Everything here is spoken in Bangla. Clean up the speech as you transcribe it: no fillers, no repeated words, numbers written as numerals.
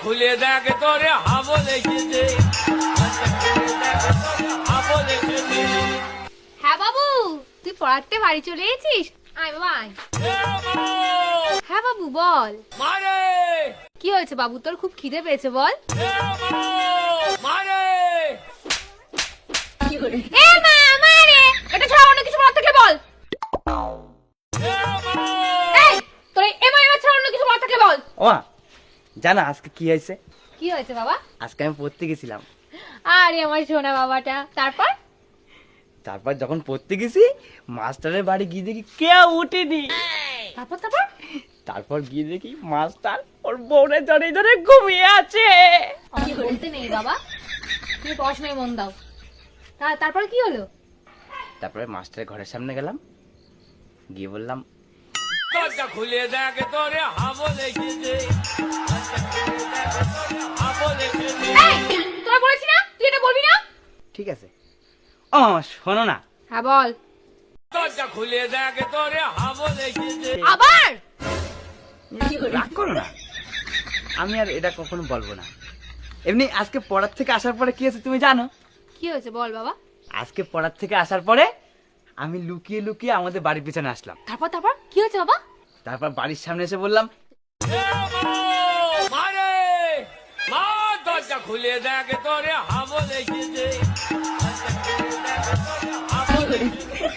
খুলে দেখ তোরে হাবো লেগেছে। হ্যাঁ বাবু, তুই পড়াতে বাড়ি চলে এসেছিস? আয় বাবা আয়। হ্যাঁ বাবু বল। মারে কি হয়েছে বাবু, তোর খুব খিদে পেয়েছে বল। মারে এ মা মারে, এটা ছাড়া অন্য কিছু বলার থাকলে বল। এই তোর এ মা এবার ছাড়া অন্য কিছু বলার থাকলে বল। ও জানা আজকে কি হয়েছে? কি হয়েছে বাবা? আজকে আমি পড়তে গেছিলাম। আরে আমার সোনা বাবাটা, তারপর যখন পড়তে গেছি মাস্টারের বাড়ি গিয়ে দেখি কেউ উঠেনি। তারপর তারপর গিয়ে দেখি মাস্টার ওর বউরে জড়ে জড়ে ঘুমিয়ে আছে। আমি বলতে নেই বাবা, তুমি পড়াশোনায় মন দাও। তারপর কি হলো? তারপরে মাস্টারের ঘরের সামনে গেলাম, গিয়ে বললাম দরজা খুলে দেখ তোরে হাবো লেগেছে। হাবো লেগেছে। এই তোরা বলেছি না তুই এটা বলবি না। ঠিক আছে। ও শোনো না, হ্যাঁ বল। দরজা খুলে দেখ তোরে হাবো লেগেছে। আবার রাগ করো না, আমি আর এটা কখনো বলবো না। এমনি আজকে পড়ার থেকে আসার পরে কি হয়েছে তুমি জানো? কি হয়েছে বল বাবা। আজকে পড়ার থেকে আসার পরে আমি লুকিয়ে লুকিয়ে আমাদের বাড়ির পিছনে আসলাম। তারপর কি হয়েছে বাবা? তারপর বাড়ির সামনে এসে বললাম মারে মা, দরজা খুলে দেখ তোরে হাবো লেগেছে। হাবো লেগেছে।